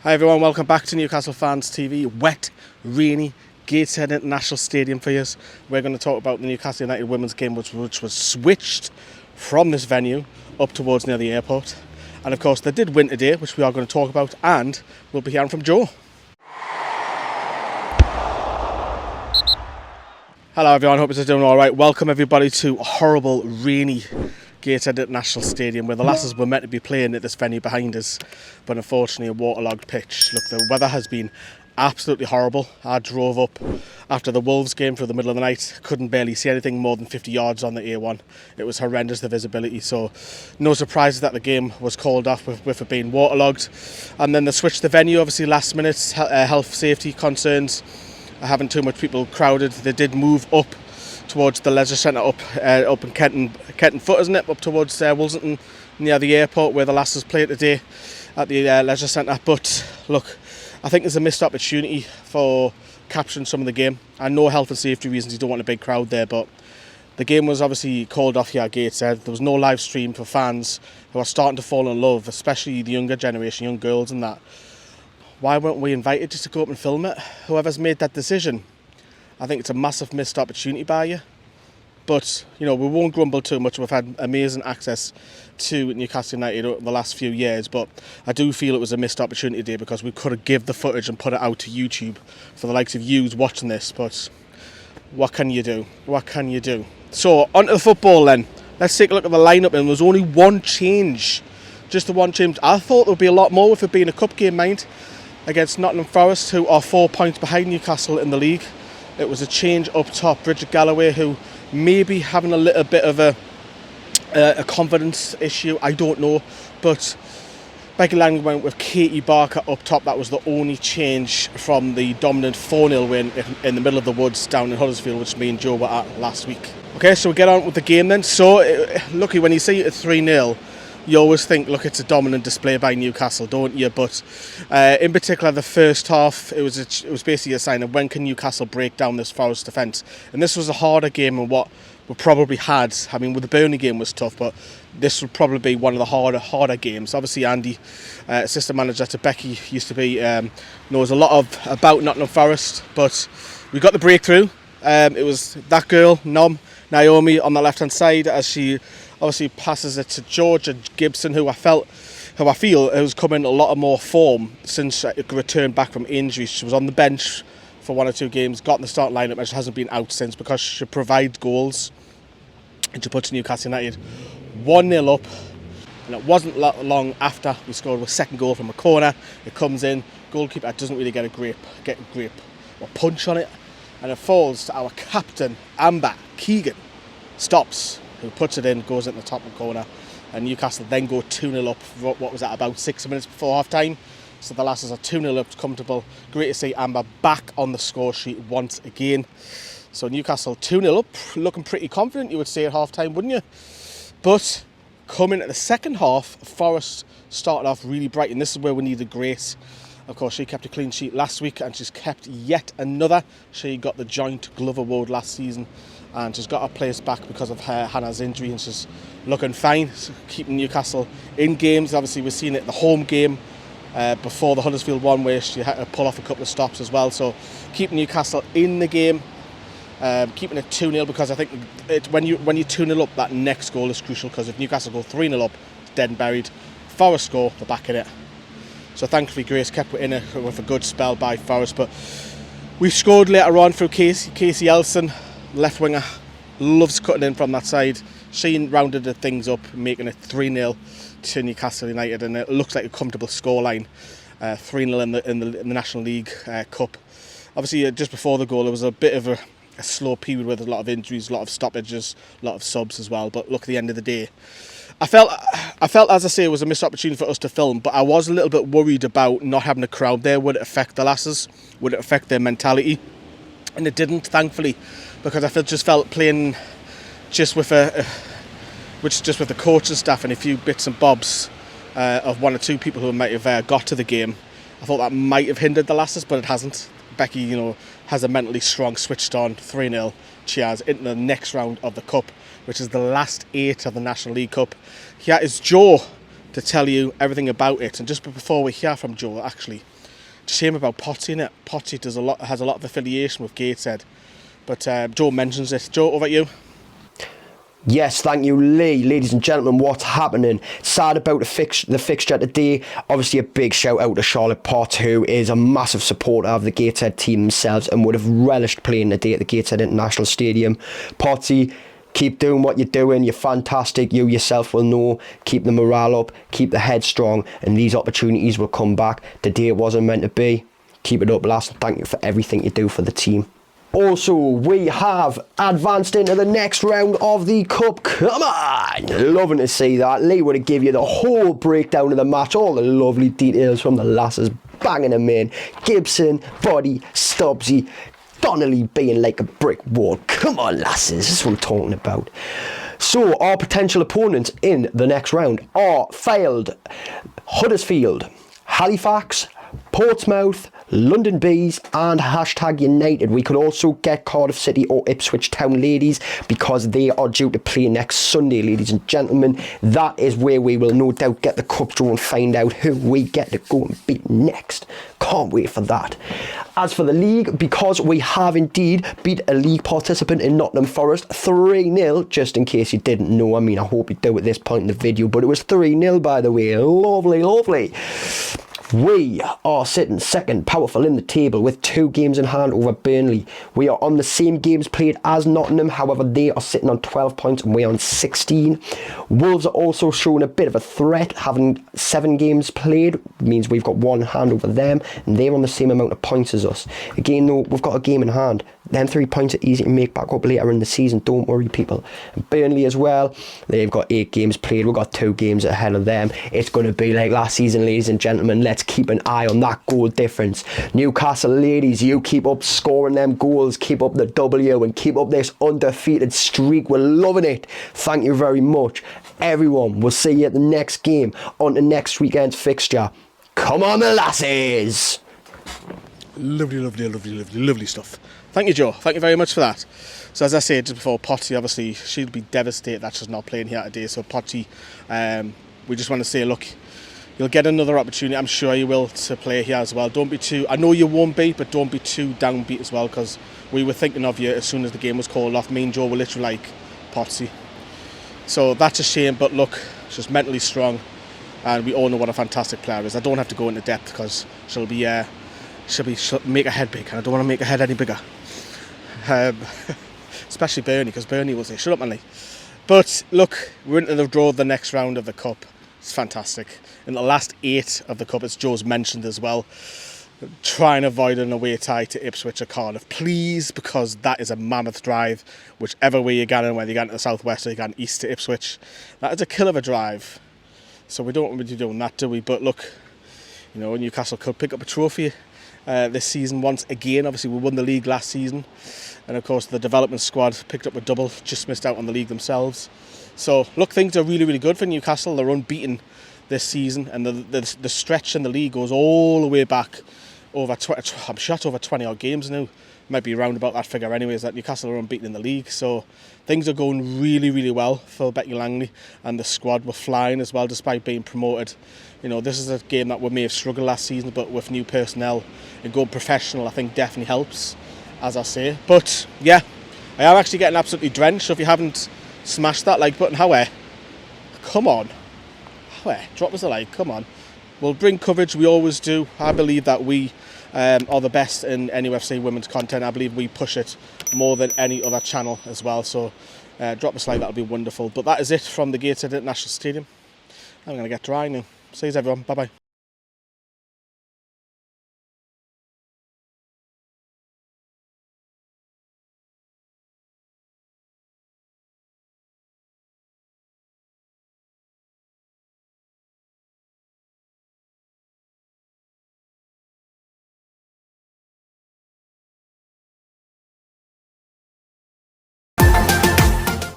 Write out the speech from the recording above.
Hi everyone, welcome back to Newcastle Fans TV. Wet, rainy, Gateshead International Stadium for you. We're going to talk about the Newcastle United Women's game which was switched from this venue up towards near the airport. And of course they did win today, which we are going to talk about, and we'll be hearing from Joe. Hello everyone, hope you're doing alright. Welcome everybody to a horrible, rainy Gateshead International Stadium where the lasses were meant to be playing at this venue behind us, but unfortunately a waterlogged pitch. Look, the weather has been absolutely horrible. I drove up after the Wolves game through the middle of the night, couldn't barely see anything more than 50 yards on the A1. It was horrendous, the visibility, so no surprises that the game was called off with it being waterlogged. And then they switched the venue, obviously last minute, health safety concerns, having too much people crowded. They did move up towards the leisure centre up in Kenton Foot, isn't it? Up towards Wilsington, near the airport where the lasses play today at the leisure centre. But look, I think there's a missed opportunity for capturing some of the game. I know health and safety reasons you don't want a big crowd there, but the game was obviously called off here at Gateshead. There was no live stream for fans who are starting to fall in love, especially the younger generation, young girls and that. Why weren't we invited just to go up and film it? Whoever's made that decision, I think it's a massive missed opportunity by you. But, you know, we won't grumble too much. We've had amazing access to Newcastle United over the last few years, but I do feel it was a missed opportunity today because we could have given the footage and put it out to YouTube for the likes of you watching this. But what can you do? What can you do? So, onto the football then. Let's take a look at the lineup, and there's only one change. Just the one change. I thought there would be a lot more with it being a cup game, mind, against Nottingham Forest, who are 4 points behind Newcastle in the league. It was a change up top. Bridget Galloway, who may be having a little bit of a confidence issue, I don't know. But Becky Lang went with Katie Barker up top. That was the only change from the dominant 4-0 win in the middle of the woods down in Huddersfield, which me and Joe were at last week. Okay, so we get on with the game then. So, lucky when you see it at 3-0, you always think, look, it's a dominant display by Newcastle, don't you? But in particular, the first half, it was basically a sign of when can Newcastle break down this Forest defence. And this was a harder game than what we probably had. I mean, with the Burnley game was tough, but this would probably be one of the harder games. Obviously, Andy, assistant manager to Becky, used to be, knows a lot about Nottingham Forest, but we got the breakthrough. It was that girl, Naomi, on the left-hand side, as she obviously passes it to Georgia Gibson, who I feel has come in a lot of more form since she returned back from injury. She was on the bench for 1 or 2 games, got in the start lineup, and she hasn't been out since because she provides goals. And she puts Newcastle United 1-0 up. And it wasn't long after we scored a second goal from a corner. It comes in, goalkeeper doesn't really get a grip or punch on it, and it falls to our captain, Amber Keegan. Stops, who puts it in, goes in the top corner, and Newcastle then go 2-0 up. What was that, about 6 minutes before half time? So the lasses are 2-0 up, comfortable. Great to see Amber back on the score sheet once again. So Newcastle 2-0 up, looking pretty confident, you would say, at half time, wouldn't you? But coming at the second half, Forest started off really bright, and this is where we needed grace. Of course, she kept a clean sheet last week, and she's kept yet another. She got the joint glove award last season, and she's got her place back because of Hannah's injury, and she's looking fine, so keeping Newcastle in games. Obviously, we've seen it in the home game before the Huddersfield one, where she had to pull off a couple of stops as well. So keeping Newcastle in the game, keeping it 2-0, because I think when you 2-0 up, that next goal is crucial, because if Newcastle go 3-0 up, it's dead and buried. Forest score, they're back in it. So thankfully Grace kept it in it with a good spell by Forest. But we scored later on through Casey Elson, left winger, loves cutting in from that side. She rounded the things up, making it 3-0 to Newcastle United, and it looks like a comfortable scoreline. 3-0 in the National League Cup. Obviously, just before the goal, there was a bit of a slow period with a lot of injuries, a lot of stoppages, a lot of subs as well. But look, at the end of the day, I felt, as I say, it was a missed opportunity for us to film, but I was a little bit worried about not having a crowd there. Would it affect the lasses? Would it affect their mentality? And it didn't, thankfully, because I just felt playing just with the coaching staff and a few bits and bobs of 1 or 2 people who might have got to the game. I thought that might have hindered the lasses, but it hasn't. Becky, has a mentally strong, switched on 3-0 cheers into the next round of the Cup, which is the last 8 of the National League Cup. Here is Joe to tell you everything about it. And just before we hear from Joe, actually, shame about Potty, innit? Potty has a lot of affiliation with Gateshead, but Joe mentions it. Joe, over at you. Yes, thank you, Lee. Ladies and gentlemen, what's happening? Sad about the fixture today. Obviously, a big shout out to Charlotte Potts, who is a massive supporter of the Gateshead team themselves and would have relished playing today at the Gateshead International Stadium. Potty, keep doing what you're doing. You're fantastic. You yourself will know. Keep the morale up. Keep the head strong. And these opportunities will come back. Today it wasn't meant to be. Keep it up, lass. And thank you for everything you do for the team. Also, we have advanced into the next round of the Cup. Come on! Loving to see that. Lee would have given you the whole breakdown of the match, all the lovely details from the lasses banging them in. Gibson, Body, Stubbsy, Donnelly being like a brick wall. Come on, lasses, this is what I'm talking about. So, our potential opponents in the next round are failed Huddersfield, Halifax, Portsmouth, London Bees and #United. We could also get Cardiff City or Ipswich Town ladies because they are due to play next Sunday, ladies and gentlemen. That is where we will no doubt get the cup draw and find out who we get to go and beat next. Can't wait for that. As for the league, because we have indeed beat a league participant in Nottingham Forest 3-0, just in case you didn't know. I mean, I hope you do at this point in the video, but it was 3-0 by the way. Lovely, lovely. We are sitting second, powerful in the table with 2 games in hand over Burnley. We are on the same games played as Nottingham, however they are sitting on 12 points and we're on 16. Wolves are also showing a bit of a threat, having 7 games played, means we've got 1 hand over them and they're on the same amount of points as us. Again though, we've got a game in hand. Them 3 points are easy to make back up later in the season, don't worry people. And Burnley as well, they've got 8 games played, we've got 2 games ahead of them. It's going to be like last season, ladies and gentlemen. Let's keep an eye on that goal difference. Newcastle ladies, you keep up scoring them goals, keep up the W and keep up this undefeated streak. We're loving it. Thank you very much. Everyone, we'll see you at the next game on the next weekend's fixture. Come on the lasses! Lovely stuff. Thank you, Joe. Thank you very much for that. So as I said just before, Potty, obviously, she'll be devastated that she's not playing here today. So Potty, we just want to say, look, you'll get another opportunity, I'm sure you will, to play here as well. Don't be too, I know you won't be, but don't be too downbeat as well, because we were thinking of you as soon as the game was called off. Me and Joe were literally like, Potty. So that's a shame, but look, she's mentally strong, and we all know what a fantastic player is. I don't have to go into depth because she'll make her head big, and I don't want to make her head any bigger. Especially Bernie, because Bernie will say, shut up, Manly. But look, we're into the draw of the next round of the Cup. It's fantastic. In the last 8 of the Cup, as Joe's mentioned as well, try and avoid an away tie to Ipswich or Cardiff, please, because that is a mammoth drive. Whichever way you're going, whether you're going to the southwest or you're going east to Ipswich, that is a kill of a drive. So we don't want to be doing that, do we? But look, you know, Newcastle could pick up a trophy this season once again. Obviously, we won the league last season, and of course the development squad picked up a double, just missed out on the league themselves. So look, things are really, really good for Newcastle. They're unbeaten this season, and the stretch in the league goes all the way back over I'm shot over 20 odd games now. Might be around about that figure anyways, that Newcastle are unbeaten in the league. So things are going really, really well for Becky Langley, and the squad were flying as well despite being promoted. You know, this is a game that we may have struggled last season, but with new personnel and going professional, I think definitely helps, as I say. But yeah, I am actually getting absolutely drenched, so if you haven't smashed that like button, come on, drop us a like, come on. We'll bring coverage, we always do. I believe that we are the best in NUFC women's content. I believe we push it more than any other channel as well, so drop us a like, that'll be wonderful. But that is it from the Gateshead International Stadium. I'm going to get dry now. See you everyone, bye bye.